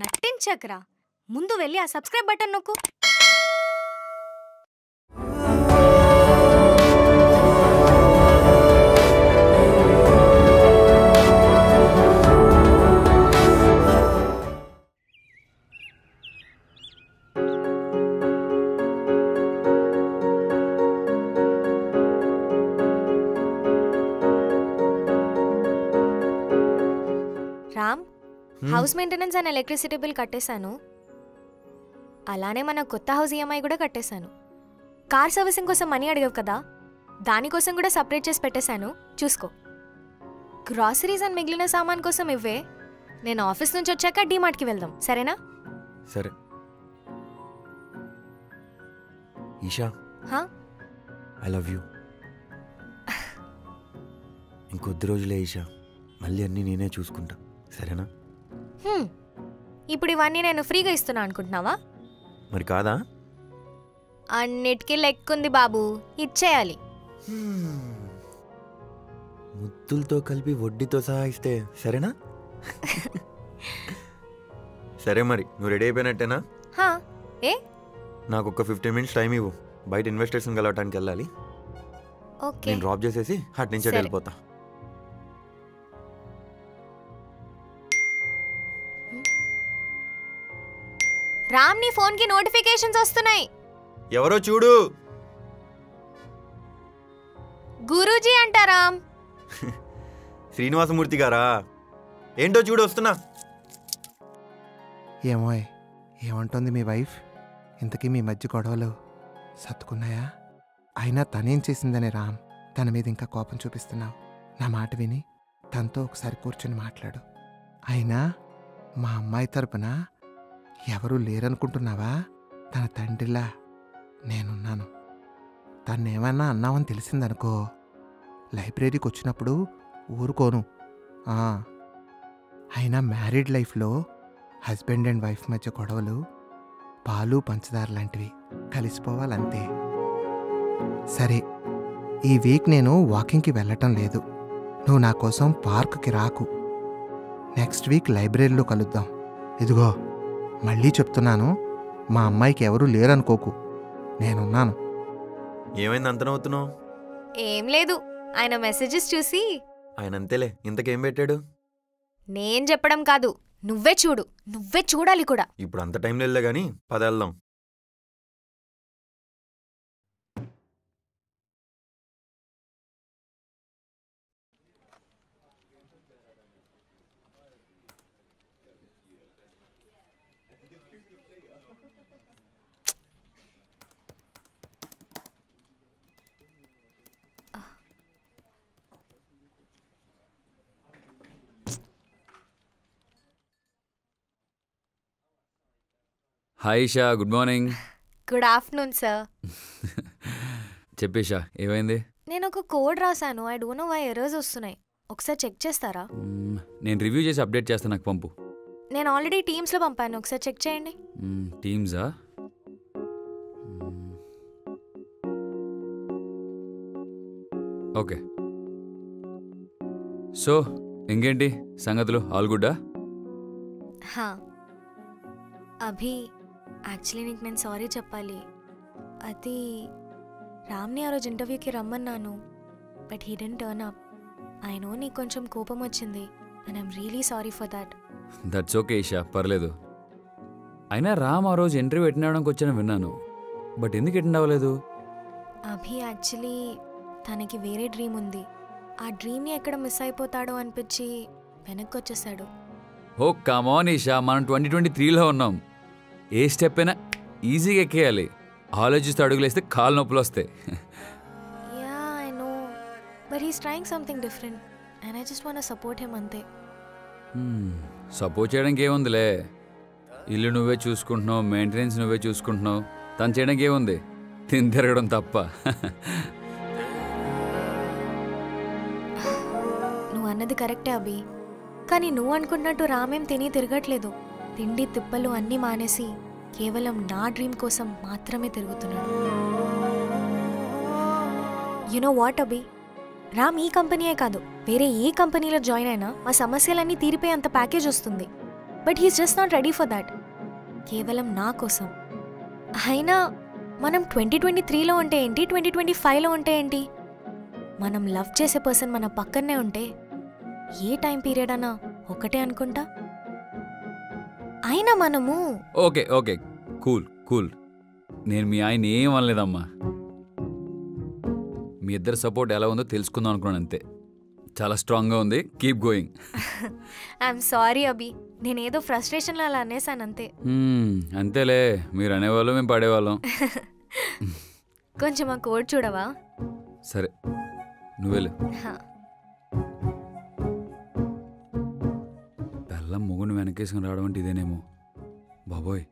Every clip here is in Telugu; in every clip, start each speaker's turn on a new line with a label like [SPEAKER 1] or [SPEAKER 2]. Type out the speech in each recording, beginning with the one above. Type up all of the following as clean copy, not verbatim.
[SPEAKER 1] నట్టించకరా, ముందు వెళ్ళి ఆ సబ్స్క్రైబ్ బటన్ నొక్కు. Ram, house maintenance and electricity bill కట్టేశాను. అలానే మన కొత్త హౌస్ ఈఎంఐ కూడా కట్టేశాను. కార్ సర్వీసింగ్ కోసం మనీ అడిగావు కదా, దానికోసం కూడా సపరేట్ చేసి పెట్టేశాను, చూసుకో. గ్రాసరీస్ అండ్ మిగిలిన సామాన్ కోసం ఇవ్వే. నేను ఆఫీస్ నుంచి వచ్చాక డీమార్ట్కి వెళ్దాం, సరేనా?
[SPEAKER 2] సరే. Isha, I love you. ఇంకొద్ది రోజులే ఈషా, మళ్ళీ అన్నీ నేనే చూసుకుంటా, సరేనా?
[SPEAKER 1] ఇప్పుడు ఇవన్నీ నేను ఫ్రీగా ఇస్తున్నా అనుకుంటున్నావా?
[SPEAKER 2] మరి కాదా?
[SPEAKER 1] అన్నిటికీ లెక్కుంది బాబు, ఇచ్చేయాలి.
[SPEAKER 2] ముద్దులతో కలిపి వడ్డీతో సహా ఇస్తే సరేనా? సరే, మరి నువ్వు రెడీ అయిపోయినట్టేనా?
[SPEAKER 1] ఏ,
[SPEAKER 2] నాకు ఒక 15 minutes టైం ఇవ్వు, బయట ఇన్వెస్టర్స్ కలవటానికి వెళ్ళాలి.
[SPEAKER 1] ఓకే,
[SPEAKER 2] నేను డ్రాప్ చేసేసి అటు నుంచి వెళ్ళిపోతా.
[SPEAKER 1] రామ్, నీ ఫోన్ కి నోటిఫికేషన్స్ వస్తున్నాయి.
[SPEAKER 2] ఎవరో చూడు.
[SPEAKER 1] గురూజీ అంటారా?
[SPEAKER 2] శ్రీనివాసమూర్తి గారా? ఏంటో చూడు, వస్తున్నా.
[SPEAKER 3] ఏమో, ఏమంటుంది మీ వైఫ్? ఇంతకీ మీ మధ్య గొడవలు సర్దుకున్నాయా? అయినా తనేం చేసిందని రామ్ తన మీద ఇంకా కోపం చూపిస్తున్నావు? నా మాట విని తనతో ఒకసారి కూర్చొని మాట్లాడు. అయినా మా అమ్మాయి తరపున ఎవరూ లేరనుకుంటున్నావా? తన తండ్రిలా నేనున్నాను. తన్నేమన్నా అన్నావని తెలిసిందనుకో, లైబ్రరీకి వచ్చినప్పుడు ఊరుకోను. అయినా మ్యారీడ్ లైఫ్లో హస్బెండ్ అండ్ వైఫ్ మధ్య గొడవలు పాలు పంచదార లాంటివి, కలిసిపోవాలంతే. సరే, ఈ వీక్ నేను వాకింగ్కి వెళ్ళటం లేదు. నువ్వు నా కోసం పార్క్కి రాకు. నెక్స్ట్ వీక్ లైబ్రరీలో కలుద్దాం. ఇదిగో మళ్ళీ చెప్తున్నాను, మా అమ్మాయికి ఎవరూ లేరనుకోకు, నేనున్నాను.
[SPEAKER 2] ఏమైంది అంత నవ్వుతున్నావు?
[SPEAKER 1] ఏం లేదు, ఆయన మెసేజెస్ చూసి.
[SPEAKER 2] ఆయన అంతేలే, ఇంతకేం పెట్టాడు?
[SPEAKER 1] నేను చెప్పడం కాదు, నువ్వే చూడు, నువ్వే చూడాలి కూడా.
[SPEAKER 2] ఇప్పుడు అంత టైం లేదు గానీ పద వెళ్దాం.
[SPEAKER 4] Hi Esha, good morning.
[SPEAKER 1] Good afternoon sir.
[SPEAKER 4] చెప్పేషా, ఏమైంది?
[SPEAKER 1] నేను ఒక కోడ్ రాశాను, I don't know why errors వస్తున్నాయి. ఒకసారి చెక్ చేస్తారా?
[SPEAKER 4] నేను రివ్యూ చేసి అప్డేట్ చేస్తాను, నాకు పంపు.
[SPEAKER 1] నేను ఆల్రెడీ టీమ్స్లో పంపాను, ఒకసారి చెక్ చేయండి.
[SPEAKER 4] టీమ్సా? ఓకే. సో ఇంకేంటి సంగతులు, ఆల్ గుడ్డా?
[SPEAKER 1] అభి, యాక్చువల్లీ నీకు నేను సారీ చెప్పాలి. అది రామ్ని ఆ రోజు ఇంటర్వ్యూకి రమ్మన్నాను, but he didn't turn up. I know నీకు కొంచెం కోపం వచ్చింది, and I'm really sorry for that.
[SPEAKER 4] That's okay Esha, పర్లేదు. అయినా రామ్ ఆ రోజు ఇంటర్వ్యూ అటెండ్ అవ్వడానికి వచ్చానని విన్నాను, బట్ ఎందుకు అటెండ్ అవ్వలేదు?
[SPEAKER 1] అభి, యాక్చువల్లీ తనకి వేరే డ్రీమ్ ఉంది. ఆ డ్రీమ్ని ఎక్కడ మిస్ అయిపోతాడో అనిపించి వెనక్కి వచ్చేసాడు.
[SPEAKER 4] ఓ కమాన్ ఈషా, మనం 2023లో ఉన్నాం. ఏ స్టెప్ అయినా ఈజీగా ఎక్కేయాలి. ఆలోచిస్తూ అడుగులేస్తే కాలు నొప్పులు వస్తాయి.
[SPEAKER 1] Yeah, I know, but he's trying something different and I just want to support him, అంతే.
[SPEAKER 4] సపోర్ట్ చేయడానికి ఏముందిలే, ఇల్లు నువ్వే చూసుకుంటున్నావు, మెయింటెనెన్స్ నువ్వే చూసుకుంటున్నావు. తను చేయడానికి ఏముంది, తిని తిరగడం తప్ప.
[SPEAKER 1] నువ్వు అన్నది కరెక్టే అభి, కానీ నువ్వు అనుకున్నట్టు రామేం తిని తిరగట్లేదు. తిండి తిప్పలు అన్నీ మానేసి కేవలం నా డ్రీమ్ కోసం మాత్రమే తిరుగుతున్నాడు. యు నో వాట్ అభి, రామ్ ఈ కంపెనీయే కాదు, వేరే ఏ కంపెనీలో జాయిన్ అయినా మా సమస్యలన్నీ తీరిపోయేంత ప్యాకేజ్ వస్తుంది. But he's just not ready for that. కేవలం నా కోసం. అయినా మనం 2023లో ఉంటే ఏంటి, 2025లో ఉంటే ఏంటి? మనం లవ్ చేసే పర్సన్ మన పక్కనే ఉంటే ఏ టైం పీరియడ్ అన్నా ఒకటే అనుకుంటా. అయినా మనము
[SPEAKER 4] ఓకే ఓకే, కూల్ కూల్. నేను మీ ఆయన ఏం అనలేదమ్మా. మీ ఇద్దరు సపోర్ట్ ఎలా ఉందో తెలుసుకుందాం అనుకున్నాను అంతే. చాలా స్ట్రాంగ్గా ఉంది. Keep going.
[SPEAKER 1] ఐఎమ్ సారీ అభి, నేనేదో ఫ్రస్ట్రేషన్లో అలా అనేసాను అంతే.
[SPEAKER 4] అంతేలే, మీరు అనేవాళ్ళం మేము పడేవాళ్ళం.
[SPEAKER 1] కొంచెం ఆ కోడ్ చూడవా?
[SPEAKER 4] సరే నువ్వేలే. బెల్లం మొగుని వెనకేసుకుని రావడం అంటే ఇదేనేమో. బాబోయ్,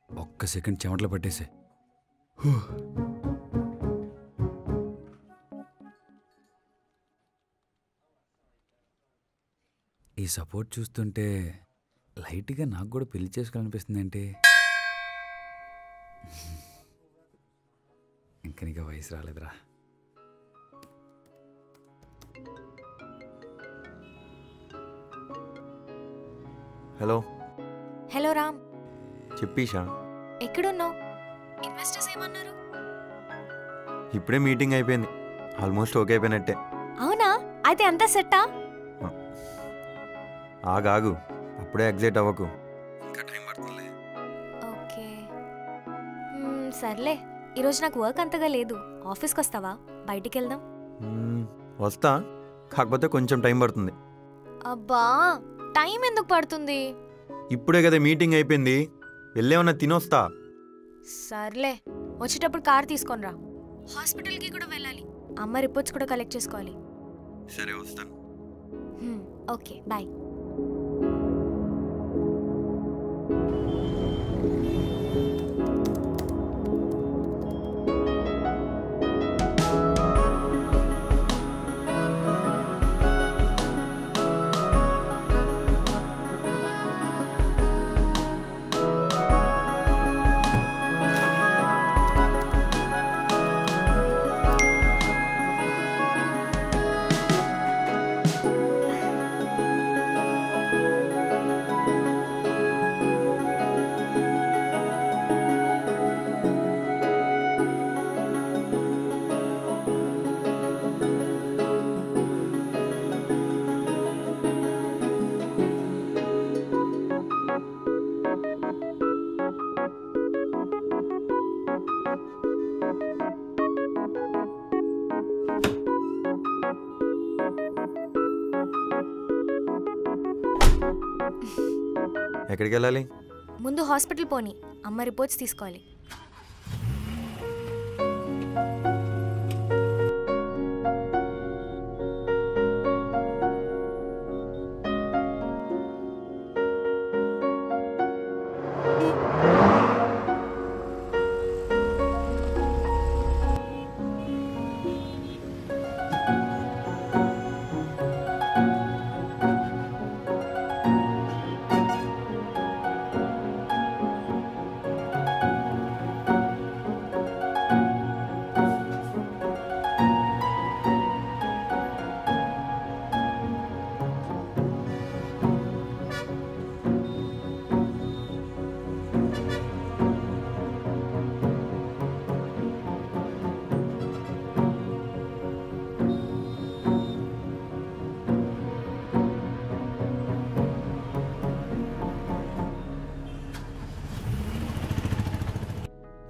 [SPEAKER 4] ఒక్క సెకండ్ చెమటలు పట్టేసే. ఈ సపోర్ట్ చూస్తుంటే లైట్గా నాకు కూడా పెళ్లి చేసుకోవాలనిపిస్తుంది. అంటే ఇంకా నీకు వయసు రాలేదురా.
[SPEAKER 2] హలో
[SPEAKER 1] హలో రామ్,
[SPEAKER 2] చెప్పీషా.
[SPEAKER 1] ఎక్కడున్నావు? ఇన్వెస్టర్స్ ఏమన్నారు?
[SPEAKER 2] ఇప్పుడే మీటింగ్ అయిపోయింది. ఆల్మోస్ట్ ఓకే అయిపోయినట్టే.
[SPEAKER 1] అవునా? అయితే అంతా సెట్టా?
[SPEAKER 2] ఆగాగు, అప్పుడే ఎగ్జైట్ అవ్వకు. ఇంకా టైం పడుతుందిలే.
[SPEAKER 1] ఓకే సర్లే. ఈరోజు నాకు వర్క్ అంతగా లేదు. ఆఫీస్కి వస్తావా? బయటికి వెళ్దాం.
[SPEAKER 2] వస్తా, కాకపోతే కొంచెం టైం పడుతుంది.
[SPEAKER 1] అబ్బా, టైం ఎందుకు పడుతుంది?
[SPEAKER 2] ఇప్పుడే కదా మీటింగ్ అయిపోయింది, వెళ్ళేమన్నా తినొస్తా.
[SPEAKER 1] సర్లే, వచ్చేటప్పుడు కార్ తీసుకొని రా. హాస్పిటల్కి కూడా వెళ్ళాలి. అమ్మ రిపోర్ట్స్ కూడా కలెక్ట్ చేసుకోవాలి.
[SPEAKER 2] సరే వస్తాను.
[SPEAKER 1] Okay bye.
[SPEAKER 2] ఎక్కడికి వెళ్ళాలి?
[SPEAKER 1] ముందు హాస్పిటల్ పోని, అమ్మ రిపోర్ట్స్ తీసుకోవాలి.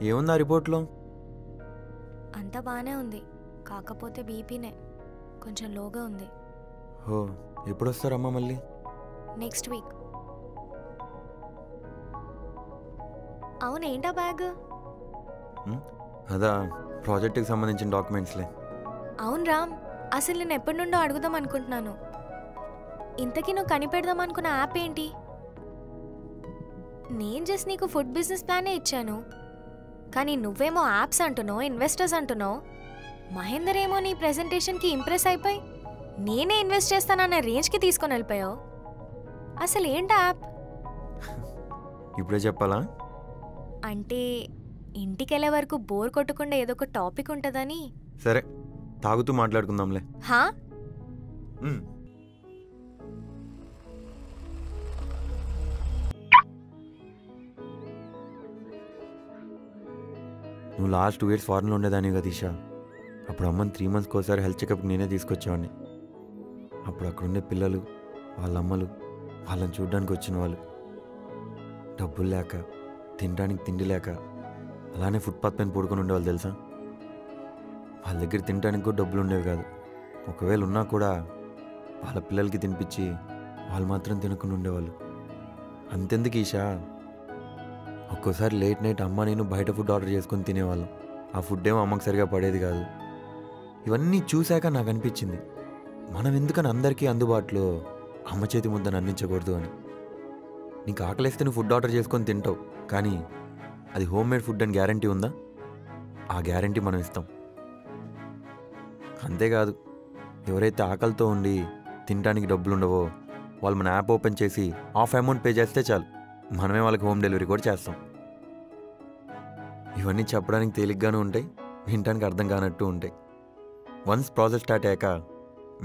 [SPEAKER 2] ఏముంది ఆ రిపోర్ట్లో?
[SPEAKER 1] అంతా బాగానే ఉంది, కాకపోతే బీపీనే కొంచెం లోగా ఉంది.
[SPEAKER 2] ఓ, ఎప్పుడు వస్తారమ్మా మళ్ళీ?
[SPEAKER 1] Next week. అవునేంటా బ్యాగ్?
[SPEAKER 2] అదా, ప్రాజెక్ట్కి సంబంధించిన డాక్యుమెంట్స్లే.
[SPEAKER 1] అవును రామ్, అసలు నేను ఎప్పటి నుండో అడుగుదాం అనుకుంటున్నాను. ఇంతకీ నువ్వు కనిపెడదాం అనుకున్న యాప్ ఏంటి? నేను జస్ట్ నీకు ఫుడ్ బిజినెస్ ప్లానే ఇచ్చాను, కానీ నువ్వేమో యాప్స్ అంటున్నావు, ఇన్వెస్టర్స్ అంటున్నావు. మహేందర్ ఏమో నీ ప్రెజెంటేషన్కి ఇంప్రెస్ అయిపోయి నేనే ఇన్వెస్ట్ చేస్తానన్న రేంజ్కి తీసుకొని వెళ్ళిపోయావు. అసలు ఏంటి యాప్?
[SPEAKER 2] ఇప్పుడే చెప్పాలా?
[SPEAKER 1] అంటే ఇంటికి వెళ్ళే వరకు బోర్ కొట్టకుండా ఏదో ఒక టాపిక్ ఉంటుందని.
[SPEAKER 2] సరే, తాగుతూ మాట్లాడుకుందాంలే.
[SPEAKER 1] హా?
[SPEAKER 2] నువ్వు లాస్ట్ 2 years ఫారెన్లో ఉండేదాన్ని కదా ఈషా. అప్పుడు అమ్మని 3 monthsకి ఒకసారి హెల్త్ చెకప్కి నేనే తీసుకొచ్చేవాడిని. అప్పుడు అక్కడుండే పిల్లలు, వాళ్ళ అమ్మలు, వాళ్ళని చూడడానికి వచ్చిన వాళ్ళు డబ్బులు లేక, తినడానికి తిండి లేక అలానే ఫుట్పాత్ పైన పడుకొని ఉండేవాళ్ళు తెలుసా. వాళ్ళ దగ్గర తినడానికి కూడా డబ్బులు ఉండేవి కాదు. ఒకవేళ ఉన్నా కూడా వాళ్ళ పిల్లలకి తినిపించి వాళ్ళు మాత్రం తినకుండా ఉండేవాళ్ళు. అంతెందుకు ఈషా, ఒక్కోసారి లేట్ నైట్ అమ్మ నేను బయట ఫుడ్ ఆర్డర్ చేసుకొని తినేవాళ్ళం. ఆ ఫుడ్ ఏమో అమ్మకి సరిగా పడేది కాదు. ఇవన్నీ చూశాక నాకు అనిపించింది, మనం ఎందుకని అందరికీ అందుబాటులో అమ్మ చేతి ముద్దను అందించకూడదు అని. నీకు ఆకలిస్తే నువ్వు ఫుడ్ ఆర్డర్ చేసుకొని తింటావు, కానీ అది హోమ్ మేడ్ ఫుడ్ అని గ్యారంటీ ఉందా? ఆ గ్యారంటీ మనం ఇస్తాం. అంతేకాదు, ఎవరైతే ఆకలితో ఉండి తినడానికి డబ్బులు ఉండవో వాళ్ళు మన యాప్ ఓపెన్ చేసి హాఫ్ అమౌంట్ పే చేస్తే చాలు, మనమే వాళ్ళకి హోమ్ డెలివరీ కూడా చేస్తాం. ఇవన్నీ చెప్పడానికి తేలిగ్గానూ ఉంటాయి, వినటానికి అర్థం కానట్టు ఉంటాయి. వన్స్ ప్రాసెస్ స్టార్ట్ అయ్యాక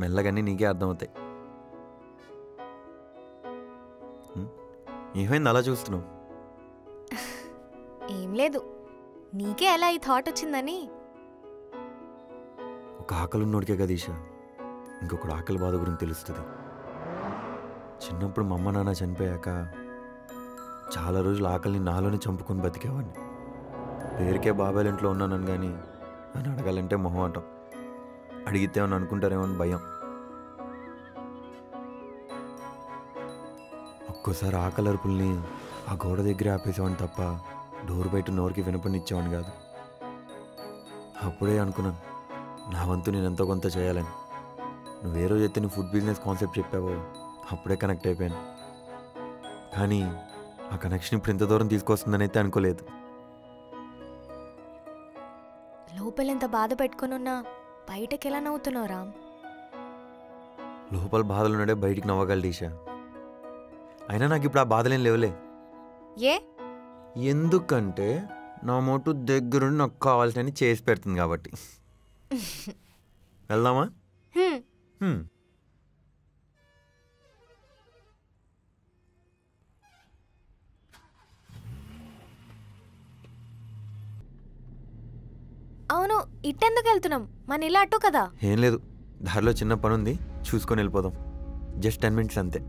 [SPEAKER 2] మెల్లగానే నీకే అర్థమవుతాయి. ఏమైంది అలా చూస్తున్నావు?
[SPEAKER 1] ఏం లేదు, నీకే ఎలా ఈ థాట్ వచ్చిందని.
[SPEAKER 2] ఒక ఆకలి ఉన్నోడికే కదా ఈషా ఇంకొకడు ఆకలి బాధ గురించి తెలుస్తుంది. చిన్నప్పుడు మా అమ్మ నాన్న చనిపోయాక చాలా రోజులు ఆకలిని నాలోనే చంపుకొని బతికేవాడిని. పేరుకే బాబాయ్ ఇంట్లో ఉన్నానని కానీ అని అడగాలంటే మొహమాటం, అడిగితే అని అనుకుంటారేమో అని భయం. ఒక్కోసారి ఆకలి అరుపుల్ని ఆ గోడ దగ్గరే ఆపేసేవాడిని తప్ప డోర్ బయట నోరుకి వినపనిచ్చేవాడిని కాదు. అప్పుడే అనుకున్నాను, నా వంతు నేను ఎంతో కొంత చేయాలని. నువ్వు ఏ రోజైతే నువ్వు ఫుడ్ బిజినెస్ కాన్సెప్ట్ చెప్పావో అప్పుడే కనెక్ట్ అయిపోయాను. కానీ ఆ కనెక్షన్ ఇప్పుడు ఇంత దూరం తీసుకొస్తుందని అయితే అనుకోలేదు.
[SPEAKER 1] లోపల ఎంత బాధ పెట్టుకున్నా బయటకి ఎలా నవ్వుతున్నావు రామ్?
[SPEAKER 2] లోపల బాధలు ఉన్నాడే బయటికి నవ్వగలడు ఈషా. అయినా నాకు ఇప్పుడు ఆ బాధలేం లేవులే.
[SPEAKER 1] ఏ?
[SPEAKER 2] ఎందుకంటే నా మోటు దగ్గరుండి నాకు కావాల్సినవి చేసి పెడుతుంది కాబట్టి. వెళ్దామా?
[SPEAKER 1] అవును, ఇట్టెందుకు వెళ్తున్నాం? మన ఇలా అట్టు కదా.
[SPEAKER 2] ఏం లేదు, దారిలో చిన్న పని ఉంది, చూసుకొని వెళ్ళిపోదాం. జస్ట్ 10 minutes అంతే.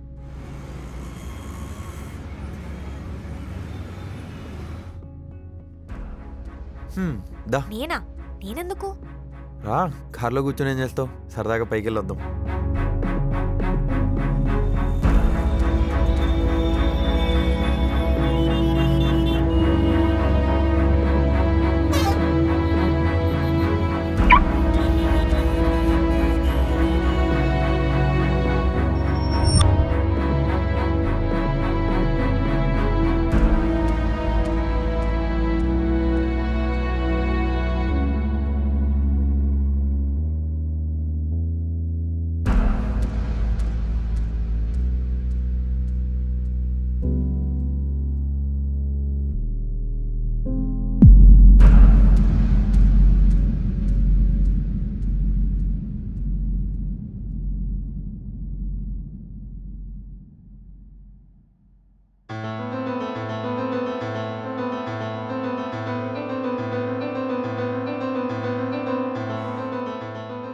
[SPEAKER 2] దా.
[SPEAKER 1] నేనెందుకు
[SPEAKER 2] రా, కార్లో కూర్చొని ఏం చేస్తావు? సరదాగా పైకి వెళ్ళొద్దాం.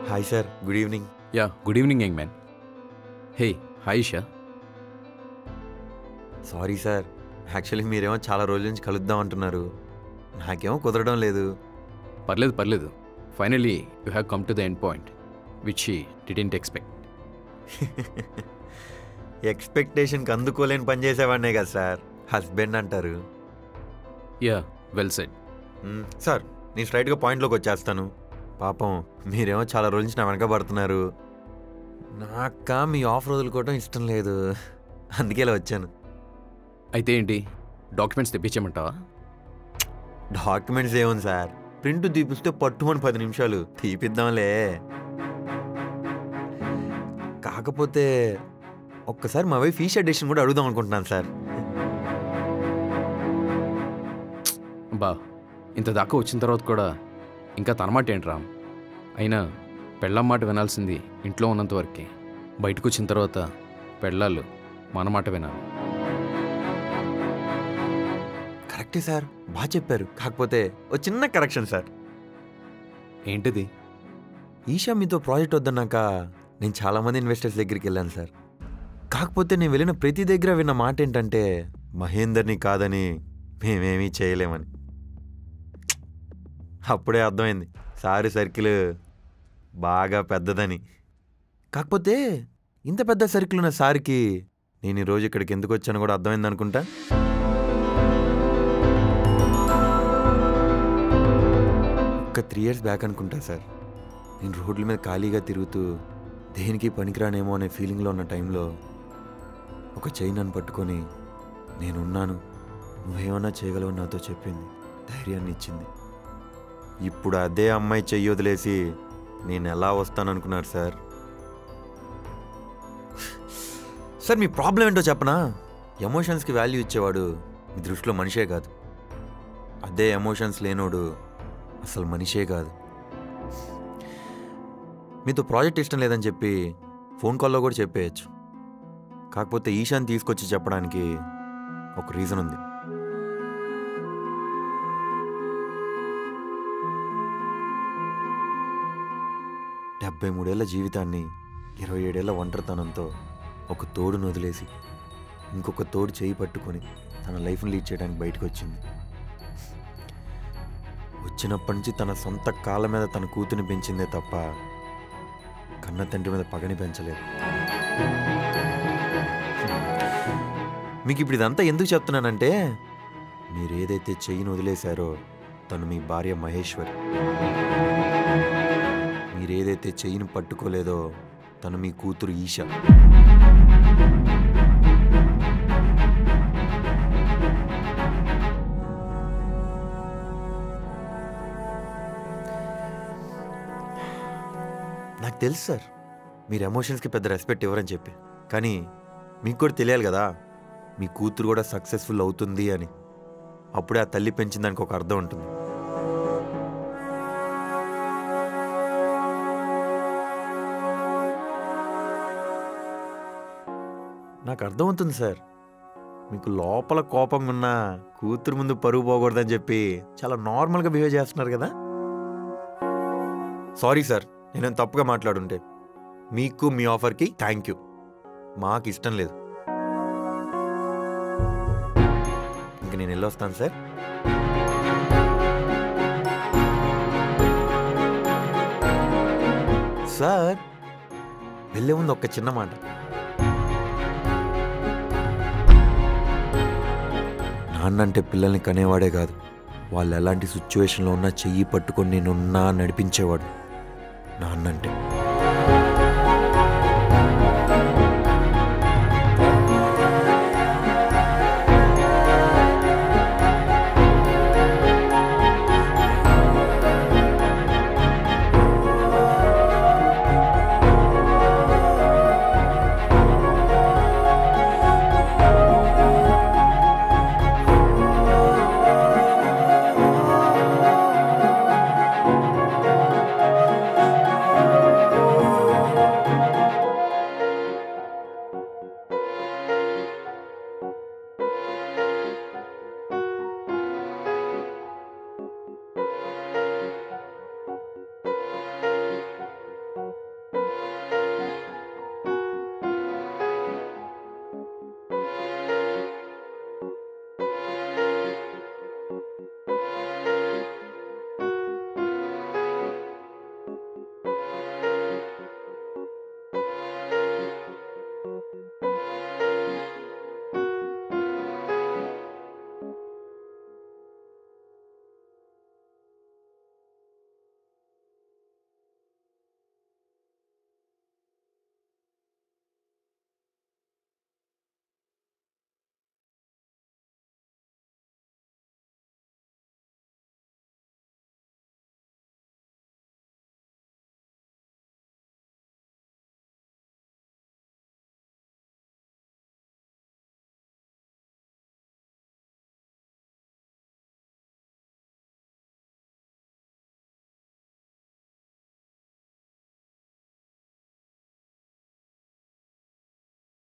[SPEAKER 2] Hi sir, good evening.
[SPEAKER 5] Yeah, good evening young man. Hey, hi Isha.
[SPEAKER 2] Sorry sir, actually మీరేమో చాలా రోజుల నుంచి కలుద్దాం అంటున్నారు, నాకేమో కుదరడం లేదు.
[SPEAKER 5] పర్లేదు పర్లేదు, finally you have come to the end point which she didn't expect.
[SPEAKER 2] ఎక్స్పెక్టేషన్కి అందుకోలేని పని చేసేవాడినే కదా సార్ హస్బెండ్ అంటారు.
[SPEAKER 5] Yeah, well said.
[SPEAKER 2] సార్, నేను స్ట్రైట్గా పాయింట్లోకి వచ్చేస్తాను. పాపం మీరేమో చాలా రోజుల నుంచి నా వెనక పడుతున్నారు. నాక మీ ఆఫర్ వదులుకోవడం ఇష్టం లేదు, అందుకే ఇలా వచ్చాను.
[SPEAKER 5] అయితే ఏంటి, డాక్యుమెంట్స్ తెప్పించమంటావా?
[SPEAKER 2] డాక్యుమెంట్స్ ఏముంది సార్, ప్రింట్ తీపిస్తే పట్టుమని 10 నిమిషాలు తీపిద్దాంలే. కాకపోతే ఒక్కసారి మా వైఫ్ ఫీస్ ఎడిషన్ కూడా అడుగుదాం అనుకుంటున్నాను సార్.
[SPEAKER 5] బా, ఇంత దాకా వచ్చిన తర్వాత కూడా ఇంకా తన మాట ఏంటి రామ్? అయినా పెళ్ళాం మాట వినాల్సింది ఇంట్లో ఉన్నంత వరకే, బయటకు వచ్చిన తర్వాత పెళ్ళాళ్ళు మన మాట వినాలి.
[SPEAKER 2] కరెక్టే సార్, బాగా చెప్పారు. కాకపోతే ఓ చిన్న కరెక్షన్ సార్.
[SPEAKER 5] ఏంటిది?
[SPEAKER 2] ఈషా మీతో ప్రాజెక్ట్ వద్దన్నాక నేను చాలామంది ఇన్వెస్టర్స్ దగ్గరికి వెళ్ళాను సార్. కాకపోతే నేను వెళ్ళిన ప్రతి దగ్గర విన్న మాట ఏంటంటే మహేందర్ని కాదని మేమేమీ చేయలేమని. అప్పుడే అర్థమైంది సారీ సర్కిల్ బాగా పెద్దదని. కాకపోతే ఇంత పెద్ద సర్కిల్ ఉన్న సార్కి నేను ఈరోజు ఇక్కడికి ఎందుకు వచ్చాను కూడా అర్థమైంది అనుకుంటా. ఒక 3 years బ్యాక్ అనుకుంటా సార్, నేను రోడ్ల మీద ఖాళీగా తిరుగుతూ దేనికి పనికిరానేమో అనే ఫీలింగ్లో ఉన్న టైంలో ఒక చెయ్యి నన్ను పట్టుకొని నేనున్నాను, నువ్వేమన్నా చేయగలవు నాతో చెప్పింది, ధైర్యాన్ని ఇచ్చింది. ఇప్పుడు అదే అమ్మాయి చెయ్యి వదిలేసి నేను ఎలా వస్తాననుకున్నారు సార్? సార్ మీ ప్రాబ్లం ఏంటో చెప్పనా? ఎమోషన్స్కి వాల్యూ ఇచ్చేవాడు మీ దృష్టిలో మనిషే కాదు, అదే ఎమోషన్స్ లేనోడు అసలు మనిషే కాదు. మీతో ప్రాజెక్ట్ ఇష్టం లేదని చెప్పి ఫోన్ కాల్లో కూడా చెప్పేయచ్చు. కాకపోతే ఈశాన్ తీసుకొచ్చి చెప్పడానికి ఒక రీజన్ ఉంది. డెబ్బై 3 జీవితాన్ని 27 ఒంటరితనంతో ఒక తోడును వదిలేసి ఇంకొక తోడు చేయి పట్టుకొని తన లైఫ్ని లీడ్ చేయడానికి బయటకు వచ్చింది. వచ్చినప్పటి నుంచి తన సొంత కాళ్ళ మీద తన కూతుని పెంచిందే తప్ప కన్న తండ్రి మీద పగని పెంచలేదు. మీకు ఇప్పుడు ఇదంతా ఎందుకు చెప్తున్నానంటే, మీరు ఏదైతే చెయ్యిని వదిలేశారో తను మీ భార్య మహేశ్వరి, మీరేదైతే చెయ్యిని పట్టుకోలేదో తను మీ కూతురు ఈషా. నాకు తెలుసు సార్ మీరు ఎమోషన్స్కి పెద్ద రెస్పెక్ట్ ఇవ్వరని చెప్పి, కానీ మీకు కూడా తెలియాలి కదా మీ కూతురు కూడా సక్సెస్ఫుల్ అవుతుంది అని. అప్పుడే ఆ తల్లి పెంచిన దానికి ఒక అర్థం ఉంటుంది. నాకు అర్థమవుతుంది సార్, మీకు లోపల కోపంగా ఉన్న కూతురు ముందు పరుగు పోకూడదని చెప్పి చాలా నార్మల్గా బిహేవ్ చేస్తున్నారు కదా. సారీ సార్, నేను తప్పుగా మాట్లాడుంటే. మీకు మీ ఆఫర్కి థ్యాంక్ యూ, మాకు ఇష్టం లేదు. ఇంక నేను వెళ్ళొస్తాను సార్. సార్ వెళ్ళే ముందు ఒక చిన్న మాట. నాన్న అంటే పిల్లల్ని కనేవాడే కాదు, వాళ్ళు ఎలాంటి సిచ్యువేషన్లో ఉన్నా చెయ్యి పట్టుకొని నేనున్నా నడిపించేవాడు నాన్నంటే.